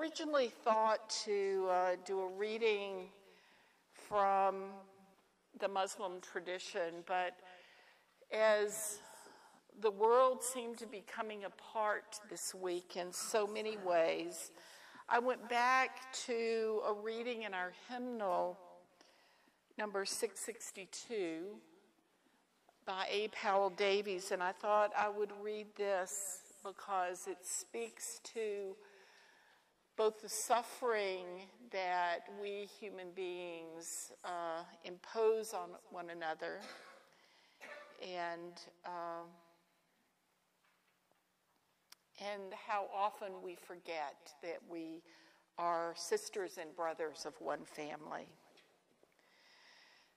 Originally thought to do a reading from the Muslim tradition, but as the world seemed to be coming apart this week in so many ways, I went back to a reading in our hymnal, number 662, by A. Powell Davies, and I thought I would read this because it speaks to both the suffering that we human beings impose on one another and how often we forget that we are sisters and brothers of one family.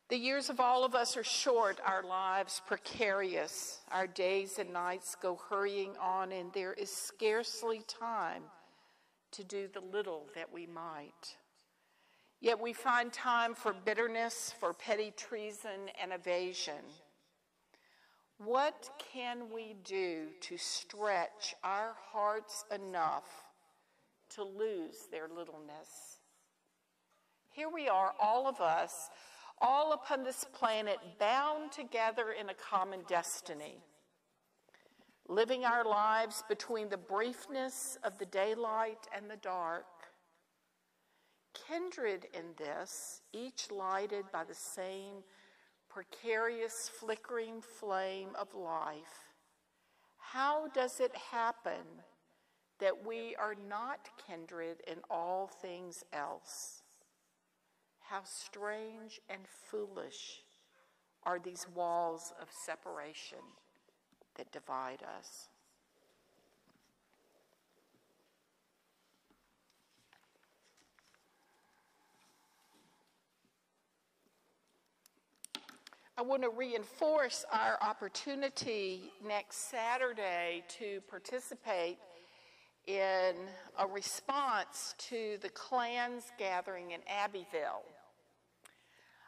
The years of all of us are short, our lives precarious, our days and nights go hurrying on, and there is scarcely time to do the little that we might. Yet we find time for bitterness, for petty treason and evasion. What can we do to stretch our hearts enough to lose their littleness? Here we are, all of us, all upon this planet, bound together in a common destiny, living our lives between the briefness of the daylight and the dark, kindred in this, each lighted by the same precarious flickering flame of life. How does it happen that we are not kindred in all things else? How strange and foolish are these walls of separation that divide us. I want to reinforce our opportunity next Saturday to participate in a response to the Klan's gathering in Abbeville.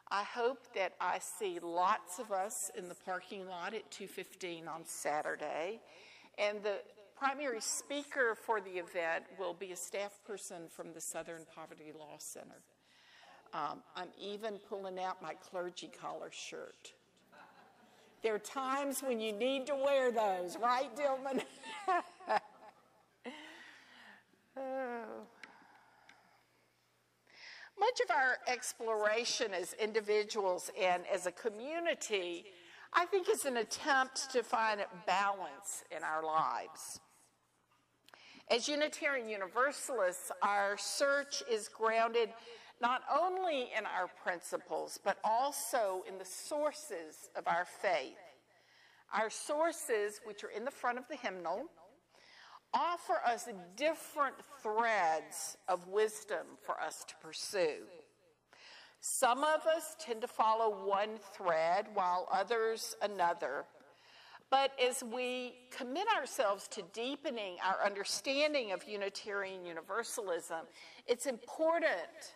I hope that I see lots of us in the parking lot at 2:15 on Saturday, and the primary speaker for the event will be a staff person from the Southern Poverty Law Center. I'm even pulling out my clergy collar shirt. There are times when you need to wear those, right, Dillman? Oh. Much of our exploration as individuals and as a community, I think, is an attempt to find balance in our lives. As Unitarian Universalists, our search is grounded not only in our principles, but also in the sources of our faith. Our sources, which are in the front of the hymnal, offer us different threads of wisdom for us to pursue. Some of us tend to follow one thread while others another. But as we commit ourselves to deepening our understanding of Unitarian Universalism, it's important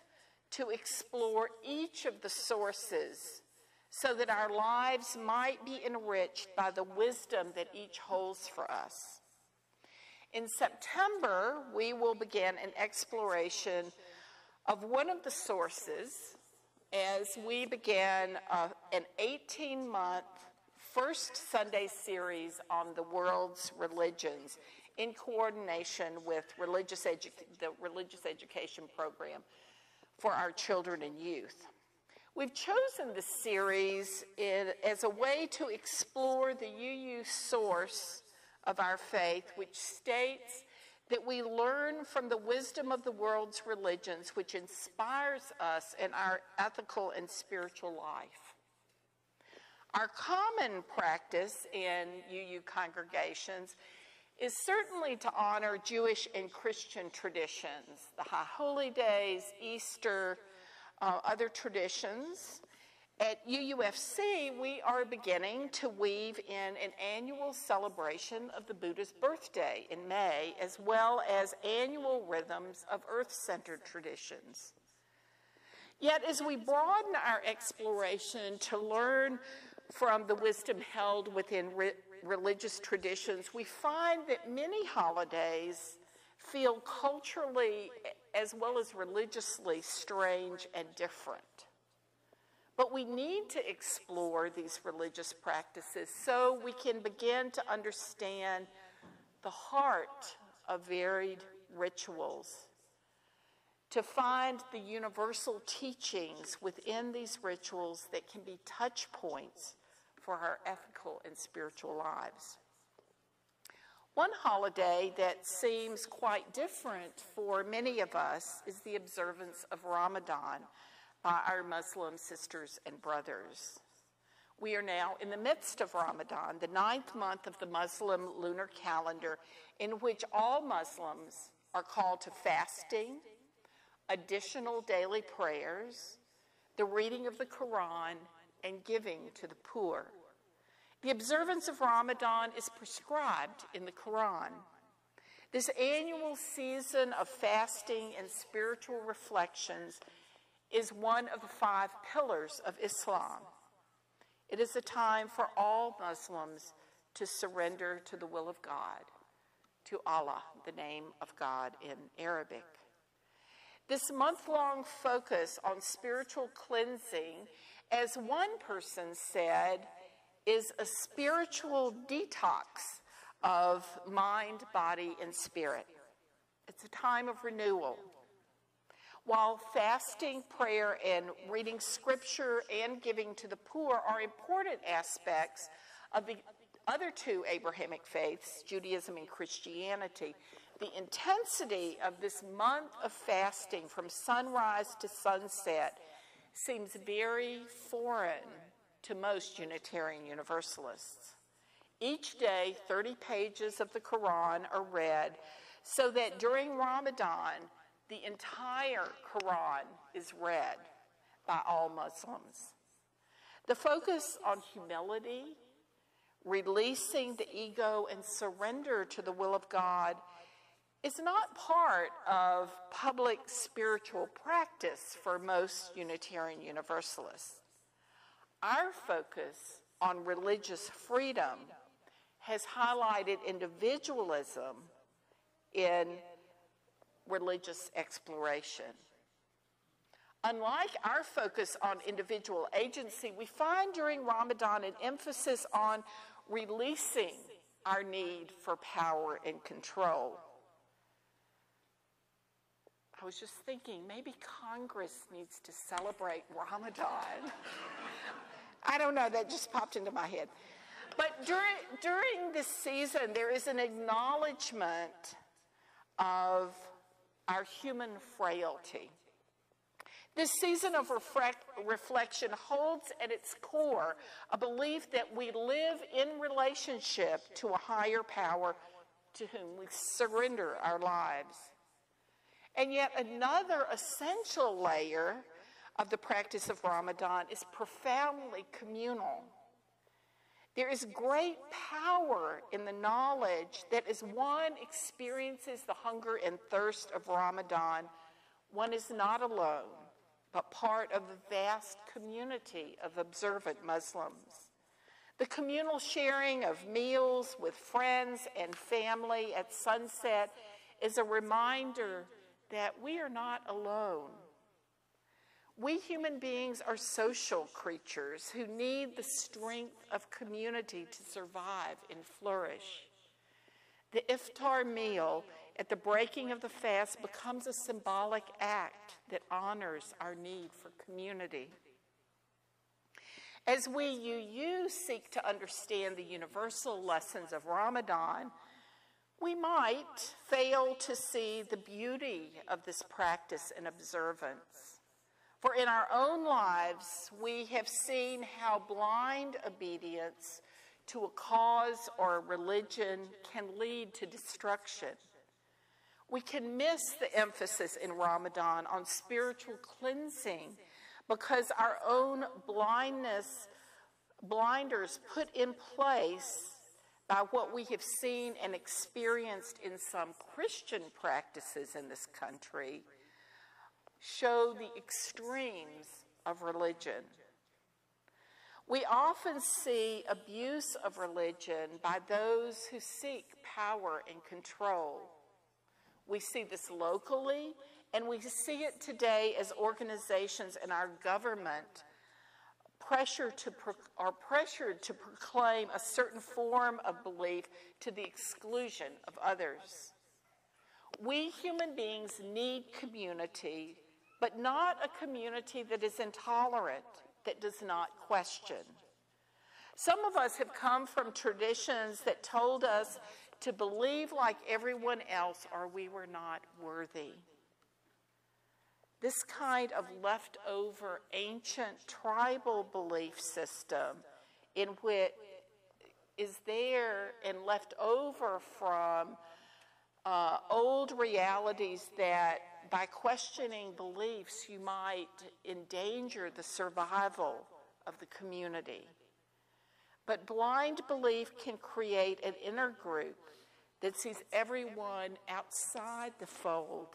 to explore each of the sources so that our lives might be enriched by the wisdom that each holds for us. In September, we will begin an exploration of one of the sources as we begin an 18-month First Sunday series on the world's religions in coordination with the religious education program for our children and youth. We've chosen this series as a way to explore the UU source of our faith, which states that we learn from the wisdom of the world's religions, which inspires us in our ethical and spiritual life. Our common practice in UU congregations is certainly to honor Jewish and Christian traditions, the High Holy Days, Easter, other traditions. At UUFC, we are beginning to weave in an annual celebration of the Buddha's birthday in May, as well as annual rhythms of earth-centered traditions. Yet, as we broaden our exploration to learn from the wisdom held within religious traditions, we find that many holidays feel culturally as well as religiously strange and different. But we need to explore these religious practices so we can begin to understand the heart of varied rituals, to find the universal teachings within these rituals that can be touch points for our ethical and spiritual lives. One holiday that seems quite different for many of us is the observance of Ramadan by our Muslim sisters and brothers. We are now in the midst of Ramadan, the 9th month of the Muslim lunar calendar, in which all Muslims are called to fasting, additional daily prayers, the reading of the Quran, and giving to the poor. The observance of Ramadan is prescribed in the Quran. This annual season of fasting and spiritual reflections is one of the 5 pillars of Islam. It is a time for all Muslims to surrender to the will of God, to Allah, the name of God in Arabic. This month-long focus on spiritual cleansing, as one person said, is a spiritual detox of mind, body, and spirit. It's a time of renewal. While fasting, prayer, and reading scripture and giving to the poor are important aspects of the other 2 Abrahamic faiths, Judaism and Christianity, the intensity of this month of fasting from sunrise to sunset seems very foreign to most Unitarian Universalists. Each day, 30 pages of the Quran are read so that during Ramadan, the entire Quran is read by all Muslims. The focus on humility, releasing the ego, and surrender to the will of God is not part of public spiritual practice for most Unitarian Universalists. Our focus on religious freedom has highlighted individualism in religious exploration. Unlike our focus on individual agency, we find during Ramadan an emphasis on releasing our need for power and control. I was just thinking, maybe Congress needs to celebrate Ramadan. I don't know, that just popped into my head. But during this season, there is an acknowledgement of our human frailty. This season of reflection holds at its core a belief that we live in relationship to a higher power to whom we surrender our lives. And yet another essential layer of the practice of Ramadan is profoundly communal. There is great power in the knowledge that as one experiences the hunger and thirst of Ramadan, one is not alone, but part of a vast community of observant Muslims. The communal sharing of meals with friends and family at sunset is a reminder that we are not alone. We human beings are social creatures who need the strength of community to survive and flourish. The iftar meal at the breaking of the fast becomes a symbolic act that honors our need for community. As we UU seek to understand the universal lessons of Ramadan, we might fail to see the beauty of this practice and observance. For in our own lives, we have seen how blind obedience to a cause or a religion can lead to destruction. We can miss the emphasis in Ramadan on spiritual cleansing because our own blinders put in place by what we have seen and experienced in some Christian practices in this country show the extremes of religion. We often see abuse of religion by those who seek power and control. We see this locally, and we see it today as organizations in our government are pressured to proclaim a certain form of belief to the exclusion of others. We human beings need community, but not a community that is intolerant, that does not question. Some of us have come from traditions that told us to believe like everyone else or we were not worthy. This kind of leftover ancient tribal belief system in which is there and left over from old realities that by questioning beliefs you might endanger the survival of the community. But blind belief can create an inner group that sees everyone outside the fold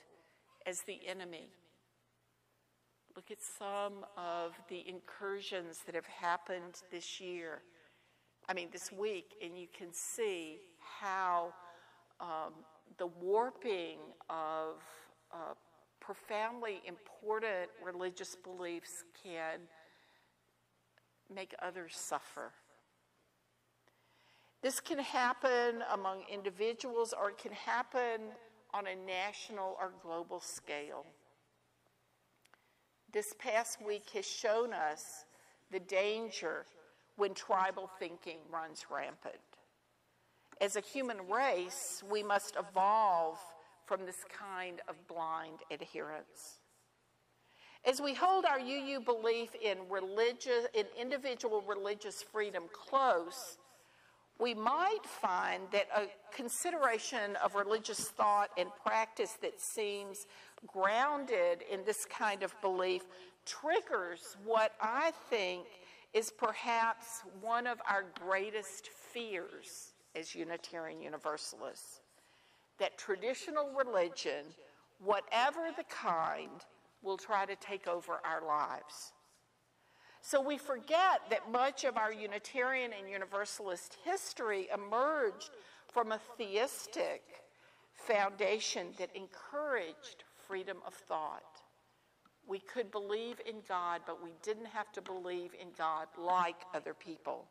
as the enemy. Look at some of the incursions that have happened this week, and you can see how the warping of profoundly important religious beliefs can make others suffer. This can happen among individuals, or it can happen on a national or global scale. This past week has shown us the danger when tribal thinking runs rampant. As a human race, we must evolve from this kind of blind adherence. As we hold our UU belief in individual religious freedom close, we might find that a consideration of religious thought and practice that seems grounded in this kind of belief triggers what I think is perhaps one of our greatest fears as Unitarian Universalists, that traditional religion, whatever the kind, will try to take over our lives. So we forget that much of our Unitarian and Universalist history emerged from a theistic foundation that encouraged freedom of thought. We could believe in God, but we didn't have to believe in God like other people.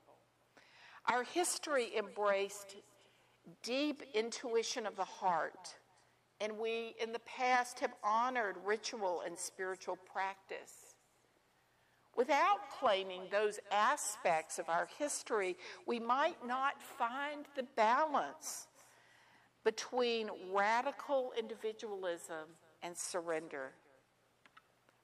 Our history embraced deep intuition of the heart, and we in the past have honored ritual and spiritual practice. Without claiming those aspects of our history, we might not find the balance between radical individualism and surrender.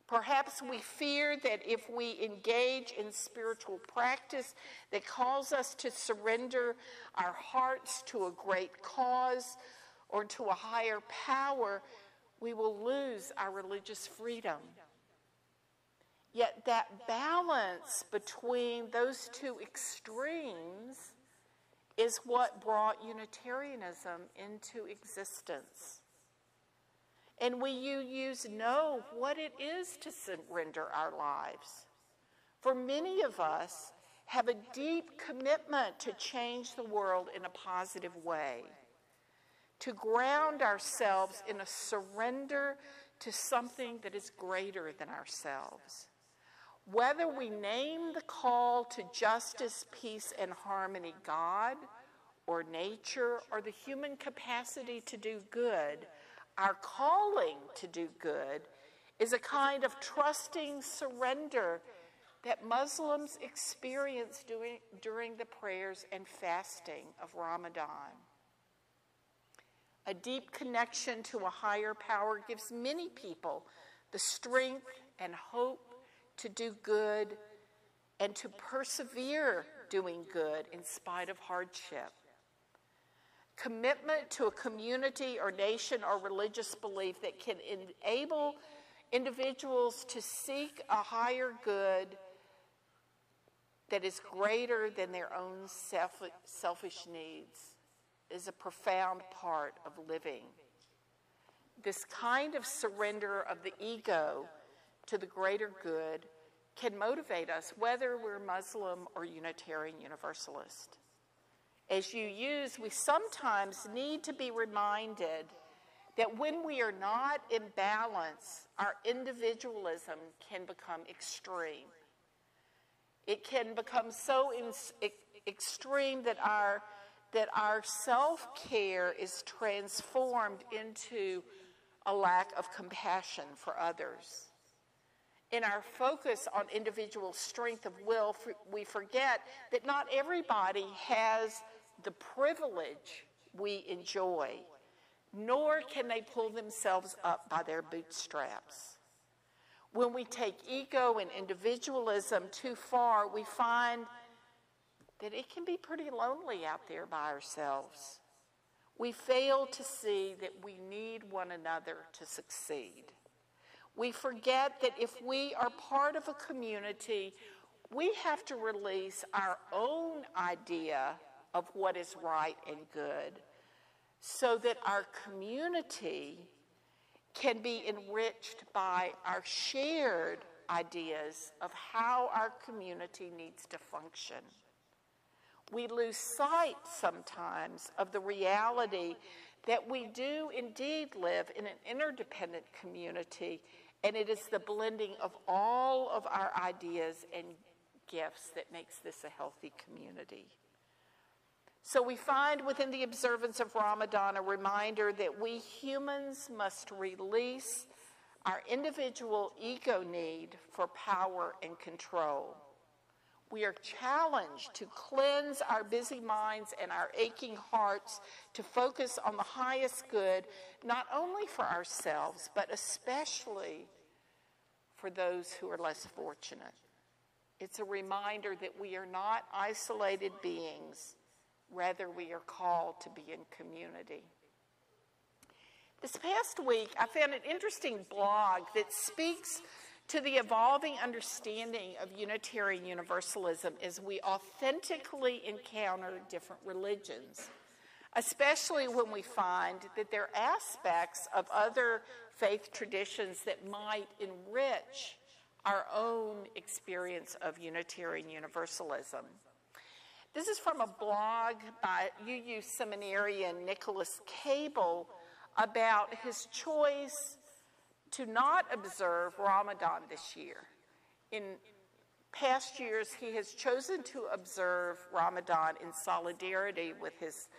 Perhaps we fear that if we engage in spiritual practice that calls us to surrender our hearts to a great cause or to a higher power, we will lose our religious freedom. Yet that balance between those two extremes is what brought Unitarianism into existence. And we UUs know what it is to surrender our lives. For many of us have a deep commitment to change the world in a positive way, to ground ourselves in a surrender to something that is greater than ourselves. Whether we name the call to justice, peace, and harmony God, or nature, or the human capacity to do good, our calling to do good is a kind of trusting surrender that Muslims experience during the prayers and fasting of Ramadan. A deep connection to a higher power gives many people the strength and hope to do good and to persevere doing good in spite of hardship. Commitment to a community or nation or religious belief that can enable individuals to seek a higher good that is greater than their own selfish needs is a profound part of living. This kind of surrender of the ego to the greater good can motivate us, whether we're Muslim or Unitarian Universalist. As UUs, we sometimes need to be reminded that when we are not in balance, our individualism can become extreme. It can become so extreme that our self-care is transformed into a lack of compassion for others. In our focus on individual strength of will, we forget that not everybody has the privilege we enjoy, nor can they pull themselves up by their bootstraps. When we take ego and individualism too far, we find that it can be pretty lonely out there by ourselves. We fail to see that we need one another to succeed. We forget that if we are part of a community, we have to release our own idea of what is right and good so that our community can be enriched by our shared ideas of how our community needs to function. We lose sight sometimes of the reality that we do indeed live in an interdependent community, and it is the blending of all of our ideas and gifts that makes this a healthy community. So we find within the observance of Ramadan a reminder that we humans must release our individual ego need for power and control. We are challenged to cleanse our busy minds and our aching hearts to focus on the highest good, not only for ourselves, but especially for those who are less fortunate. It's a reminder that we are not isolated beings. Rather, we are called to be in community. This past week, I found an interesting blog that speaks to the evolving understanding of Unitarian Universalism as we authentically encounter different religions, especially when we find that there are aspects of other faith traditions that might enrich our own experience of Unitarian Universalism. This is from a blog by UU seminarian Nicholas Cable about his choice to not observe Ramadan this year. In past years, he has chosen to observe Ramadan in solidarity with his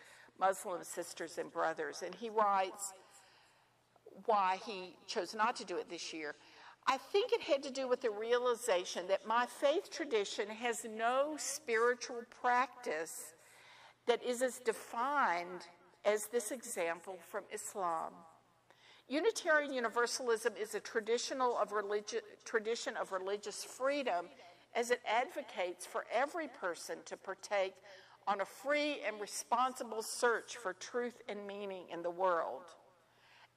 Muslim sisters and brothers, and he writes why he chose not to do it this year. I think it had to do with the realization that my faith tradition has no spiritual practice that is as defined as this example from Islam. Unitarian Universalism is a tradition of religious freedom as it advocates for every person to partake on a free and responsible search for truth and meaning in the world.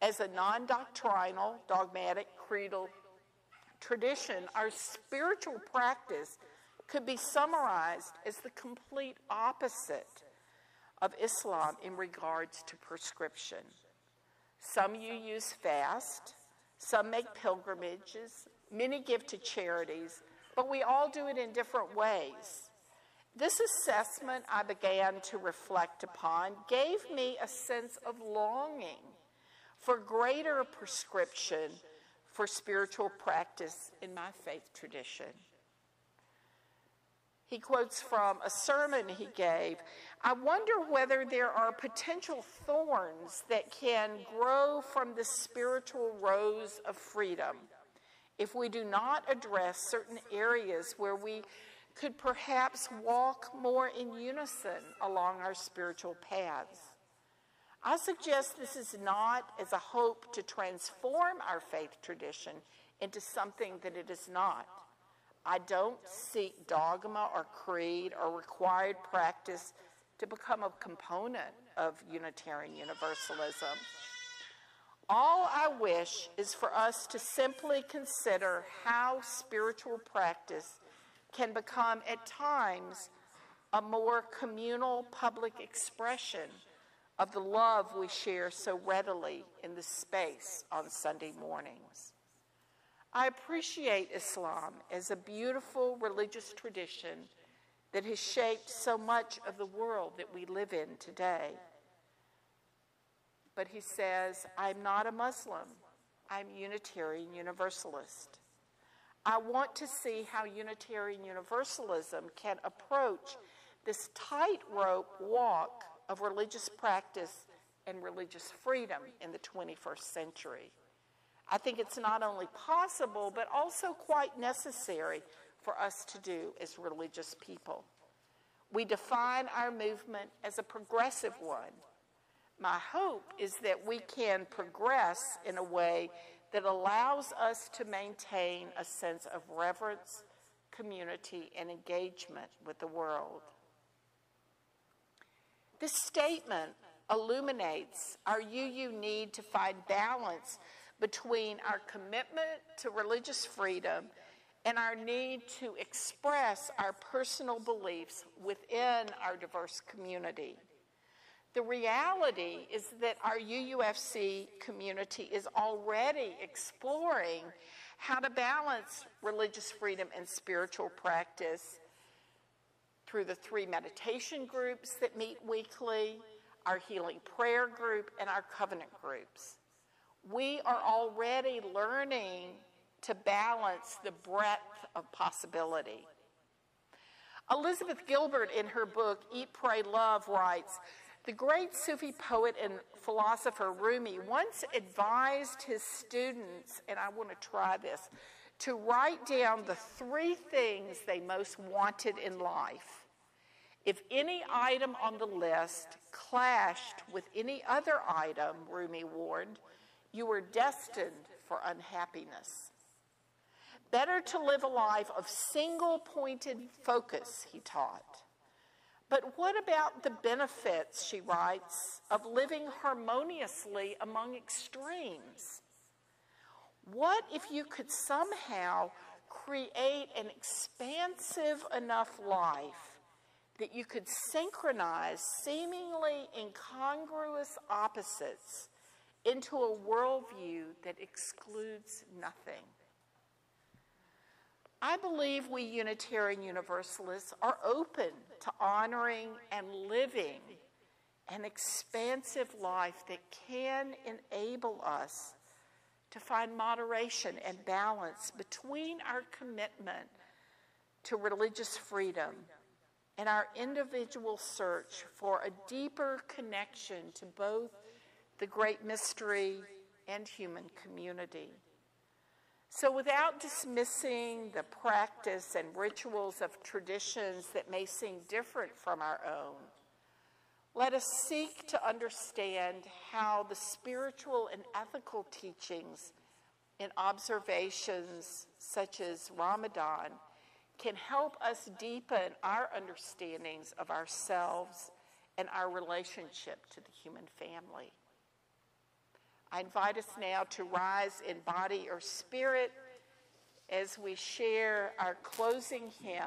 As a non-doctrinal, dogmatic, creedal tradition, our spiritual practice could be summarized as the complete opposite of Islam in regards to prescription. Some UUs fast, some make pilgrimages, many give to charities, but we all do it in different ways. This assessment I began to reflect upon gave me a sense of longing for greater prescription for spiritual practice in my faith tradition. He quotes from a sermon he gave, "I wonder whether there are potential thorns that can grow from the spiritual rose of freedom if we do not address certain areas where we could perhaps walk more in unison along our spiritual paths. I suggest this is not as a hope to transform our faith tradition into something that it is not. I don't seek dogma or creed or required practice to become a component of Unitarian Universalism. All I wish is for us to simply consider how spiritual practice can become, at times, a more communal public expression of the love we share so readily in the space on Sunday mornings. I appreciate Islam as a beautiful religious tradition that has shaped so much of the world that we live in today. but he says, I'm not a Muslim. I'm Unitarian Universalist. I want to see how Unitarian Universalism can approach this tightrope walk of religious practice and religious freedom in the 21st century. I think it's not only possible, but also quite necessary for us to do as religious people. We define our movement as a progressive one. My hope is that we can progress in a way that allows us to maintain a sense of reverence, community, and engagement with the world. This statement illuminates our UU need to find balance between our commitment to religious freedom and our need to express our personal beliefs within our diverse community. The reality is that our UUFC community is already exploring how to balance religious freedom and spiritual practice through the 3 meditation groups that meet weekly, our healing prayer group, and our covenant groups. We are already learning to balance the breadth of possibility. Elizabeth Gilbert, in her book, Eat, Pray, Love, writes, the great Sufi poet and philosopher Rumi once advised his students, and I want to try this, to write down the 3 things they most wanted in life. If any item on the list clashed with any other item, Rumi warned, you were destined for unhappiness. Better to live a life of single-pointed focus, he taught. But what about the benefits, she writes, of living harmoniously among extremes? What if you could somehow create an expansive enough life that you could synchronize seemingly incongruous opposites into a worldview that excludes nothing? I believe we Unitarian Universalists are open to honoring and living an expansive life that can enable us to find moderation and balance between our commitment to religious freedom and our individual search for a deeper connection to both the great mystery and human community. So without dismissing the practice and rituals of traditions that may seem different from our own, let us seek to understand how the spiritual and ethical teachings and observations such as Ramadan can help us deepen our understandings of ourselves and our relationship to the human family. I invite us now to rise in body or spirit as we share our closing hymn.